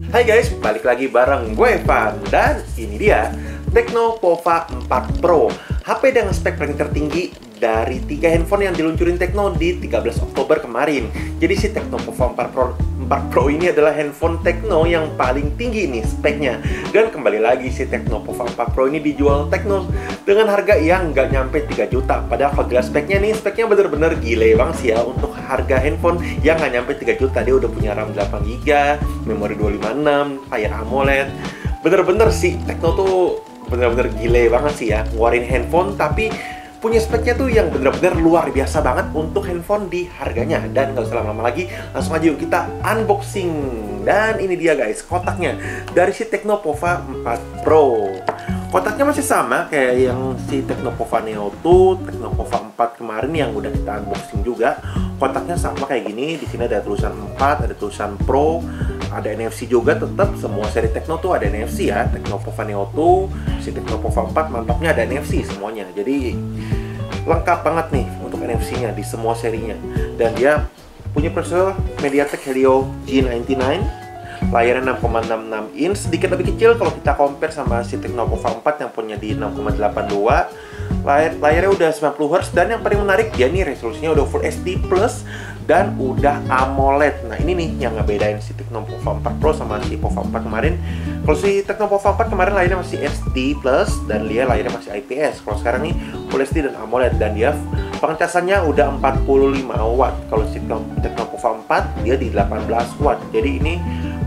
Hai guys, balik lagi bareng gue Evan. Dan ini dia Tecno Pova 4 Pro, HP dengan spek paling tertinggi dari 3 handphone yang diluncurin Tecno di 13 Oktober kemarin. Jadi si Tecno Pova 4 Pro ini adalah handphone Tecno yang paling tinggi nih speknya. Dan kembali lagi si Tecno Pova 4 Pro ini dijual Tecno dengan harga yang nggak nyampe 3 juta. Padahal kalau dilihat speknya bener-bener gile banget sih ya. Untuk harga handphone yang nggak nyampe 3 juta, dia udah punya RAM 8GB, memori 256, layar AMOLED. Bener-bener sih Tecno tuh bener-bener gile banget sih ya, ngeluarin handphone tapi punya speknya tuh yang bener-bener luar biasa banget untuk handphone di harganya. Dan gak usah lama-lama lagi, langsung aja yuk kita unboxing. Dan ini dia guys, kotaknya dari si Tecno Pova 4 Pro. Kotaknya masih sama kayak yang si Tecno Pova Neo 2, Tecno Pova 4 kemarin yang udah kita unboxing juga. Kotaknya sama kayak gini, di sini ada tulisan 4, ada tulisan Pro, ada NFC juga. Tetap semua seri Tecno tuh ada NFC ya. Tecno Pova Neo 2, si Tecno Pova 4 mantapnya ada NFC semuanya. Jadi lengkap banget nih untuk NFC-nya di semua serinya. Dan dia punya prosesor MediaTek Helio G99, layarnya 6,66 inch, sedikit lebih kecil kalau kita compare sama si Tecno Pova 4 yang punya di 6,82. Layarnya udah 90Hz, dan yang paling menarik dia nih resolusinya udah Full HD Plus dan udah AMOLED. Nah ini nih yang ngebedain si Tecno Pova 4 Pro sama si Pova 4 kemarin. Kalau si Tecno Pova 4 kemarin layarnya masih HD Plus dan dia layarnya masih IPS. Kalau sekarang nih Full HD dan AMOLED, dan dia pengecasannya udah 45 watt. Kalau si Tecno Pova 4 dia di 18 watt. Jadi ini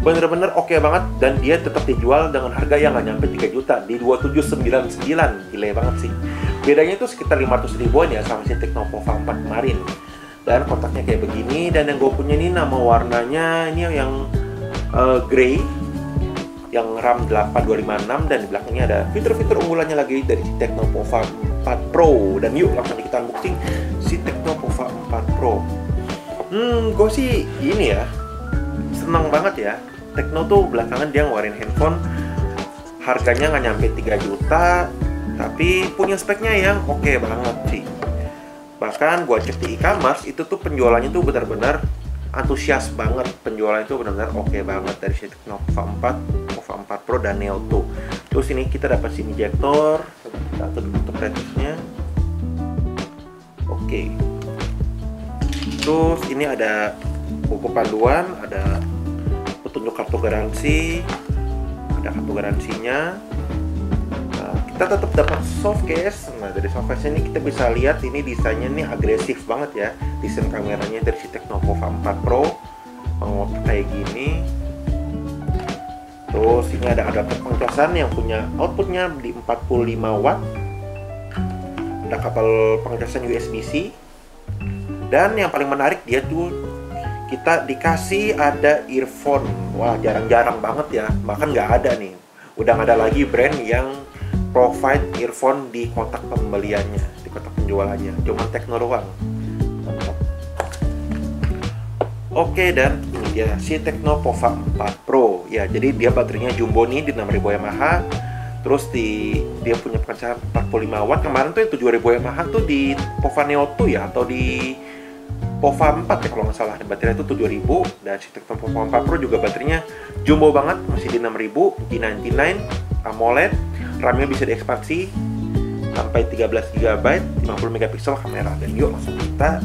bener-bener oke banget, dan dia tetap dijual dengan harga yang nggak nyampe 3 juta di 2799. Gile banget sih. Bedanya itu sekitar 500 ribuan ya sama si Tecno Pova 4 kemarin. Dan kotaknya kayak begini, dan yang gue punya ini nama warnanya ini yang grey, yang RAM 8256, dan di belakangnya ada fitur-fitur unggulannya lagi dari si Tecno Pova 4 Pro. Dan yuk langsung kita unboxing si Tecno Pova 4 Pro. Gue sih ini ya, seneng banget ya. Tecno tuh belakangan dia ngeluarin handphone harganya nggak nyampe 3 juta, tapi punya speknya yang oke banget sih. Bahkan gua cek di e-commerce itu tuh penjualannya tuh benar-benar antusias banget. Penjualannya itu benar-benar oke banget dari si Tecno Pova 4, Pova 4 Pro dan Neo 2. Terus ini kita dapat SIM ejector, kita atur untuk radiusnya. Oke. Terus ini ada buku panduan, ada petunjuk kartu garansi, ada kartu garansinya. Kita tetap dapat soft case. Nah dari soft case ini kita bisa lihat ini desainnya nih agresif banget ya. Desain kameranya dari si Tecno Pova 4 Pro kayak gini. Terus ini ada adapter pengecasan yang punya outputnya di 45 watt. Ada kabel pengecasan USB-C. Dan yang paling menarik dia tuh kita dikasih ada earphone. Wah jarang-jarang banget ya. Bahkan nggak ada nih. Udah nggak ada lagi brand yang provide earphone di kotak pembeliannya, di kotak penjualannya. Cuma Tecno doang. Oke, dan ini dia si Tecno Pova 4 Pro. Ya, jadi dia baterainya jumbo nih di 6000 mAh. Terus dia punya pengecasan 45 watt. Kemarin tuh yang 7000 mAh tuh di Pova Neo 2 ya, atau di Pova 4 ya kalau nggak salah. Baterainya itu 7000, dan si Tecno Pova 4 Pro juga baterainya jumbo banget, masih di 6000, G99, AMOLED. RAM-nya bisa diekspansi sampai 13GB, 50 megapiksel kamera. Dan yuk langsung kita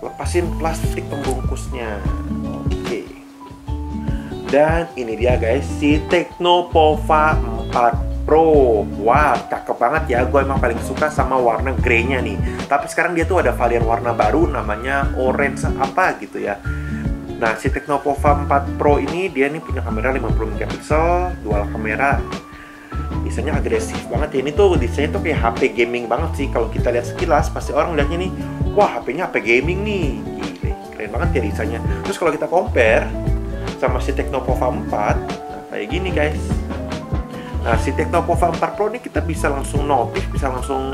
lepasin plastik pembungkusnya. Oke. Dan ini dia guys, si Tecno Pova 4 Pro. Wah, cakep banget ya. Gue emang paling suka sama warna grey-nya nih. Tapi sekarang dia tuh ada varian warna baru namanya orange apa gitu ya. Nah, si Tecno Pova 4 Pro ini dia nih punya kamera 50 megapiksel, dual kamera. Desainnya agresif banget ya. Ini tuh desainnya tuh kayak HP gaming banget sih. Kalau kita lihat sekilas pasti orang lihatnya nih, wah HP-nya HP gaming nih. Gile, keren banget ya desainnya. Terus kalau kita compare sama si Tecno Pova 4, nah kayak gini guys. Nah si Tecno Pova 4 Pro ini kita bisa langsung notice, bisa langsung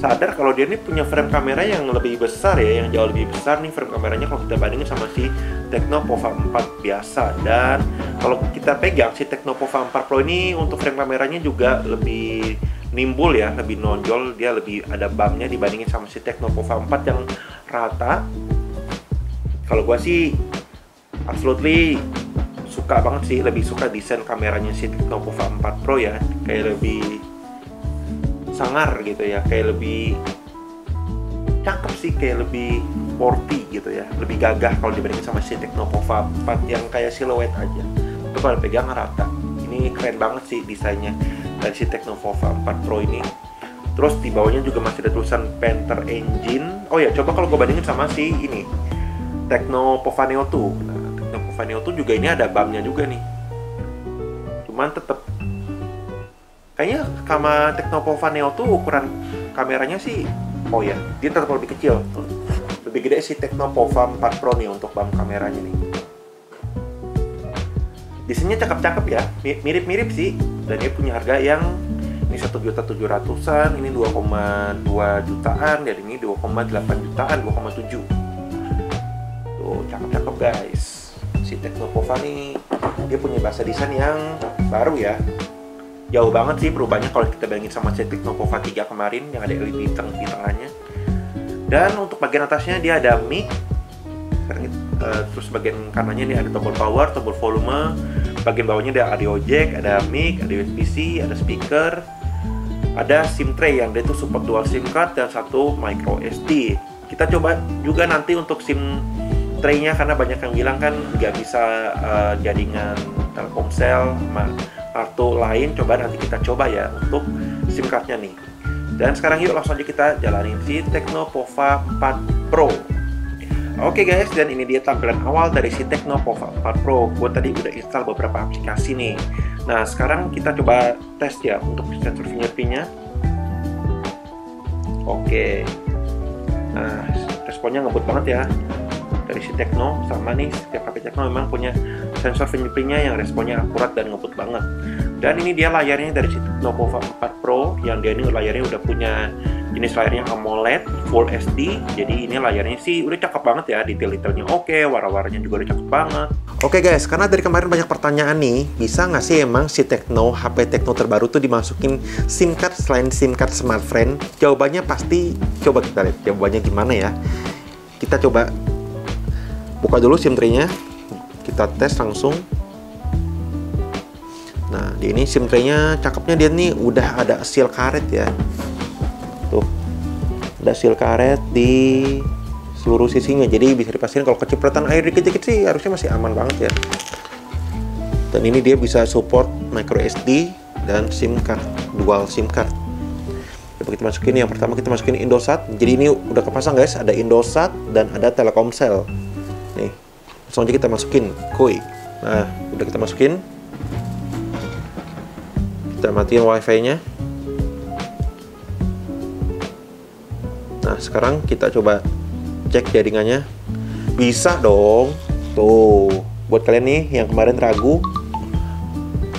sadar kalau dia ini punya frame kamera yang lebih besar ya, yang jauh lebih besar nih frame kameranya kalau kita bandingin sama si Tecno Pova 4 biasa. Dan kalau kita pegang si Tecno Pova 4 Pro ini untuk frame kameranya juga lebih nimbul ya, lebih nonjol, dia lebih ada bumpnya dibandingin sama si Tecno Pova 4 yang rata. Kalau gua sih absolutely suka banget sih, lebih suka desain kameranya si Technopova 4 Pro ya. Kayak lebih sangar gitu ya, kayak lebih cakep sih, kayak lebih sporty gitu ya, lebih gagah kalau dibandingin sama si Technopova 4 yang kayak siluet aja. Itu kalau pegang rata. Ini keren banget sih desainnya dari si Technopova 4 Pro ini. Terus di bawahnya juga masih ada tulisan Panther Engine. Oh ya, coba kalau gue bandingin sama si ini Technopova Neo 2. Nah, Technopova Neo 2 juga ini ada BAM-nya juga nih. Cuman tetap kayaknya sama Technopova Neo 2 ukuran kameranya sih, oh ya, dia tetap lebih kecil. Lebih gede si Technopova 4 Pro nih untuk BAM kameranya nih. Desainnya cakep-cakep ya, mirip-mirip sih. Dan dia punya harga yang ini 1.700.000-an, ini 2,2 jutaan, dan ini 2,8 jutaan, 2,7. Tuh, cakep-cakep guys. Si Technopova nih, dia punya bahasa desain yang baru ya. Jauh banget sih perubahannya kalau kita bandingin sama si Technopova 3 kemarin yang ada LED di tengahnya. Dan untuk bagian atasnya dia ada mic. Terus bagian kanannya dia ada tombol power, tombol volume. Bagian bawahnya ada audio jack, ada mic, ada USB-C, ada speaker. Ada SIM tray yang dia tuh support dual SIM card dan satu micro SD. Kita coba juga nanti untuk SIM tray-nya karena banyak yang bilang kan nggak bisa jaringan Telkomsel sama kartu lain. Coba nanti kita coba ya untuk SIM card-nya nih. Dan sekarang yuk langsung aja kita jalanin si Technopova 4 Pro. Oke guys, dan ini dia tampilan awal dari si Technopova 4 Pro. Gue tadi udah install beberapa aplikasi nih. Nah, sekarang kita coba tes ya untuk sensor fingerprint-nya. Oke. Nah, responnya ngebut banget ya dari si Techno. Sama nih, setiap HP Techno memang punya sensor fingerprint-nya yang responnya akurat dan ngebut banget. Dan ini dia layarnya dari si Technopova 4 Pro, yang dia ini layarnya udah punya jenis layarnya AMOLED Full HD. Jadi ini layarnya sih udah cakep banget ya, detail-detailnya oke, warna-warnanya juga udah cakep banget. Oke guys, karena dari kemarin banyak pertanyaan nih, bisa nggak sih emang si HP Techno terbaru tuh dimasukin SIM card selain SIM card smartphone? Jawabannya pasti, coba kita lihat jawabannya gimana ya. Kita coba buka dulu SIM tray-nya, kita tes langsung. Nah, di ini SIM tray-nya cakepnya dia nih udah ada seal karet ya. Tuh, ada seal karet di seluruh sisinya, jadi bisa dipastikan kalau kecipratan air dikit-dikit sih harusnya masih aman banget ya. Dan ini dia bisa support micro SD dan SIM card, dual SIM card. Coba kita masukin, yang pertama kita masukin Indosat. Jadi ini udah kepasang guys, ada Indosat dan ada Telkomsel. Nih, langsung aja kita masukin, kuy. Nah, udah kita masukin. Kita matiin wifi-nya. Nah, sekarang kita coba cek jaringannya. Bisa dong. Tuh, buat kalian nih yang kemarin ragu,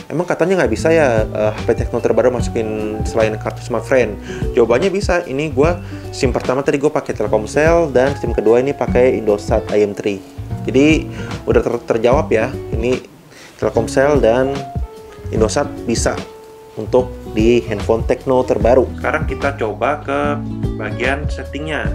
emang katanya nggak bisa ya HP Techno terbaru masukin selain kartu smartphone? Jawabannya bisa. Ini gue SIM pertama tadi gue pakai Telkomsel dan SIM kedua ini pakai Indosat IM3. Jadi udah terjawab ya. Ini Telkomsel dan Indosat bisa untuk di handphone Techno terbaru. Sekarang kita coba ke bagian settingnya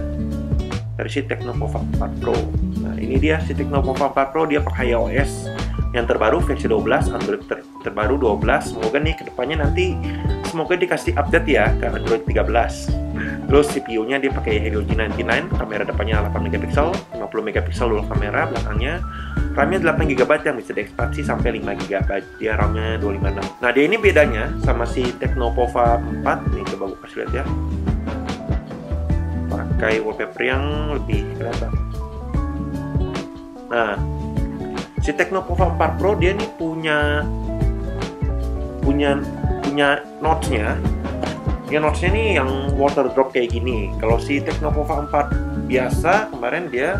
dari si Technopova 4 Pro. Nah, ini dia si Technopova 4 Pro, dia pakai iOS yang terbaru versi 12, Android terbaru 12. Semoga nih kedepannya nanti semoga dikasih update ya ke Android 13. Terus CPU-nya dia pakai Helio G99, kamera depannya 8 MP, 50 MP dual kamera belakangnya. RAM-nya 8 GB yang bisa diekspansi sampai 5 GB. Dia RAM-nya 256. Nah, dia ini bedanya sama si Technopova 4. Nih coba gue kasih lihat ya. Pakai wallpaper yang lebih kelihatan. Nah, si Technopova 4 Pro dia nih punya notch-nya. Ya, notch-nya nih yang water drop kayak gini. Kalau si Technopova 4 biasa kemarin dia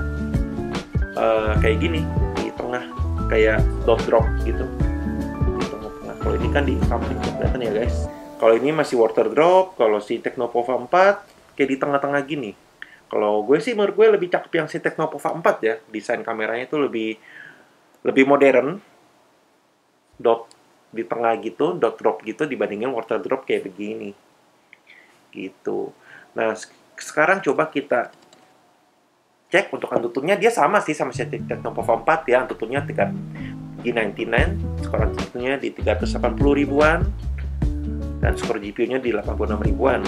kayak gini di tengah, kayak dot drop gitu di tengah-tengah. Kalau ini kan di samping kelihatan ya guys. Kalau ini masih water drop. Kalau si Technopova 4 kayak di tengah-tengah gini. Kalau gue sih menurut gue lebih cakep yang si Technopova 4 ya. Desain kameranya itu lebih modern. Dot di tengah gitu, dot drop gitu dibandingin water drop kayak begini. Gitu. Nah, sekarang coba kita cek untuk antutunya. Dia sama sih sama si Technopova 4 ya. Antutunya 3 G99, skor ATX-nya di 380 ribuan, dan skor GPU-nya di 86 ribuan.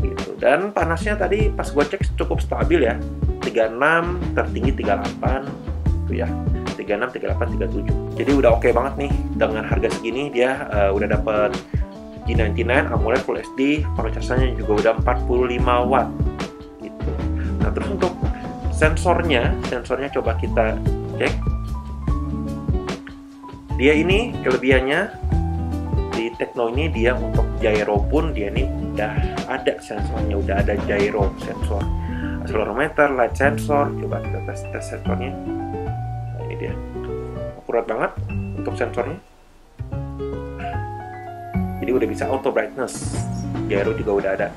Gitu. Dan panasnya tadi pas gue cek cukup stabil ya, 36, tertinggi 38, itu ya, 36, 38, 37. Jadi udah oke banget nih, dengan harga segini dia udah dapet G99 AMOLED Full HD, pengecasannya juga udah 45 watt gitu. Nah terus untuk sensornya coba kita cek. Dia ini kelebihannya di Tecno ini, dia untuk gyro pun dia ini udah ada sensornya, udah ada gyro sensor, accelerometer, light sensor. Coba kita tes sensornya. Nah, ini dia, akurat banget untuk sensornya. Jadi udah bisa auto brightness, gyro juga udah ada.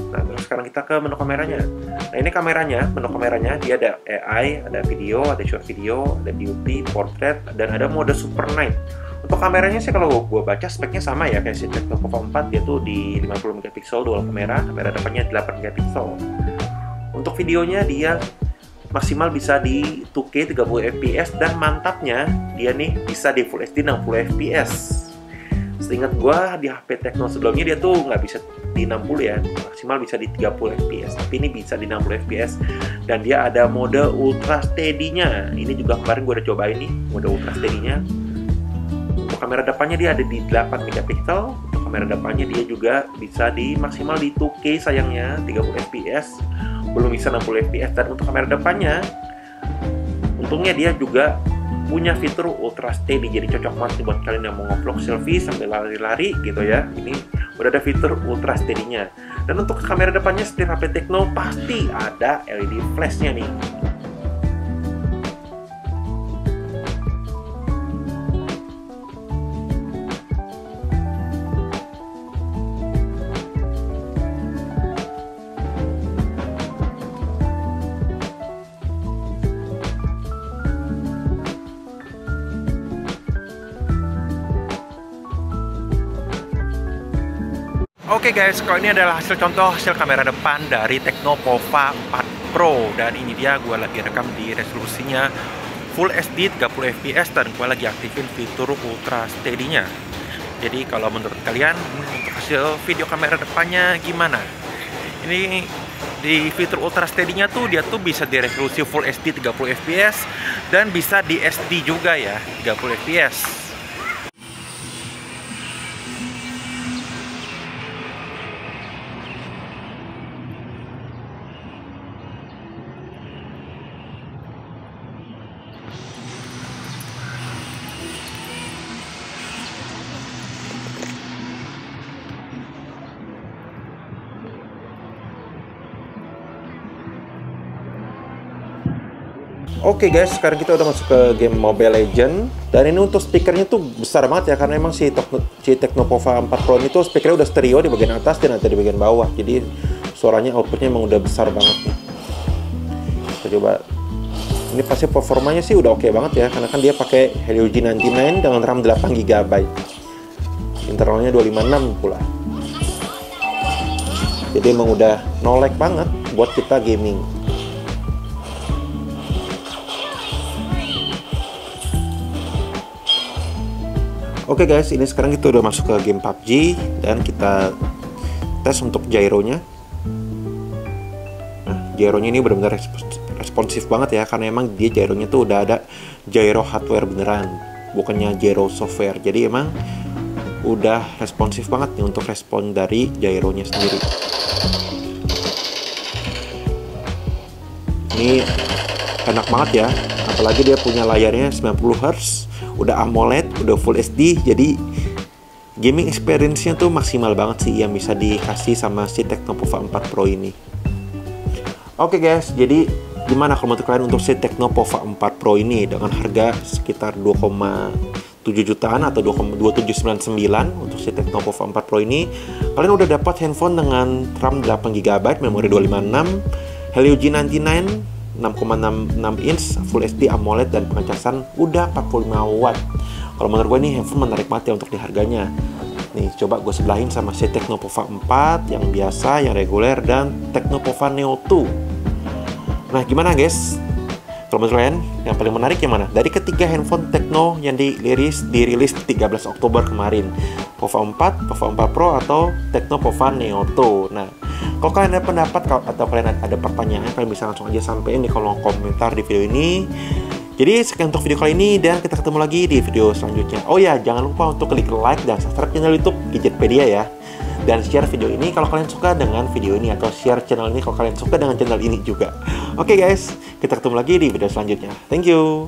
Nah terus sekarang kita ke menu kameranya. Nah ini kameranya, menu kameranya dia ada AI, ada video, ada short video, ada beauty, portrait, dan ada mode super night. Untuk kameranya sih kalau gue baca speknya sama ya kayak si Tecno Pova 4, dia tuh di 50 megapiksel dual kamera depannya 8 megapiksel. Untuk videonya dia maksimal bisa di 2K 30 fps, dan mantapnya dia nih bisa di Full HD 60 fps. Seingat gue di HP Tecno sebelumnya dia tuh nggak bisa di 60 ya, maksimal bisa di 30 fps, tapi ini bisa di 60 fps. Dan dia ada mode ultra steady-nya. Ini juga kemarin gue udah coba ini mode ultra steady-nya. Untuk kamera depannya dia ada di 8 megapiksel. Untuk kamera depannya dia juga bisa di maksimal di 2K sayangnya 30 fps, belum bisa 60 fps. Dan untuk kamera depannya untungnya dia juga punya fitur ultra steady, jadi cocok banget buat kalian yang mau ngevlog selfie sambil lari-lari gitu ya. Ini udah ada fitur ultra steady-nya. Dan untuk kamera depannya setiap HP Tecno pasti ada LED flash-nya nih. Oke guys, kalau ini adalah hasil kamera depan dari Tecno Pova 4 Pro. Dan ini dia, gue lagi rekam di resolusinya Full HD 30 fps, dan gue lagi aktifin fitur Ultra Steady-nya. Jadi kalau menurut kalian untuk hasil video kamera depannya gimana? Ini di fitur Ultra Steady-nya tuh dia tuh bisa di resolusi Full HD 30 fps, dan bisa di SD juga ya 30 fps. Oke guys, sekarang kita udah masuk ke game Mobile Legends. Dan ini untuk speakernya tuh besar banget ya, karena emang si Tecno Pova 4 Pro ini tuh speakernya udah stereo di bagian atas dan ada di bagian bawah. Jadi suaranya, outputnya emang udah besar banget nih. Kita coba. Ini pasti performanya sih udah oke banget ya, karena kan dia pakai Helio G99 dengan RAM 8 GB. Internalnya 256 pula. Jadi emang udah no lag banget buat kita gaming. Oke guys, ini sekarang kita udah masuk ke game PUBG dan kita tes untuk gyronya. Nah, gyronya ini benar-benar responsif banget ya, karena emang dia gyronya tuh udah ada gyro hardware beneran, bukannya gyro software. Jadi emang udah responsif banget nih untuk respon dari gyronya sendiri. Ini enak banget ya, apalagi dia punya layarnya 90 Hz, udah AMOLED, udah Full HD, jadi gaming experience-nya tuh maksimal banget sih yang bisa dikasih sama si Tecno Pova 4 Pro ini. Oke guys, jadi gimana kalau menurut kalian untuk si Tecno Pova 4 Pro ini dengan harga sekitar 2,7 jutaan atau 2,2799 untuk si Tecno Pova 4 Pro ini, kalian udah dapat handphone dengan RAM 8 GB, memori 256, Helio G99 6,66 inch, Full HD AMOLED, dan pengecasan udah 45 watt. Kalau menurut gue ini handphone menarik banget ya untuk di harganya. Nih coba gue sebelahin sama si Tecno Pova 4 yang biasa, yang reguler, dan Tecno Pova Neo 2. Nah gimana guys? Kalau menurut kalian yang paling menarik yang mana? Dari ketiga 3 handphone Tecno yang dirilis di 13 Oktober kemarin. Pova 4, Pova 4 Pro, atau Tecno Pova Neo 2. Nah, kalau kalian ada pendapat atau kalian ada pertanyaan, kalian bisa langsung aja sampein di kolom komentar di video ini. Jadi sekian untuk video kali ini, dan kita ketemu lagi di video selanjutnya. Oh ya, jangan lupa untuk klik like dan subscribe channel YouTube Gadgetpedia ya. Dan share video ini kalau kalian suka dengan video ini, atau share channel ini kalau kalian suka dengan channel ini juga. Oke guys, kita ketemu lagi di video selanjutnya. Thank you.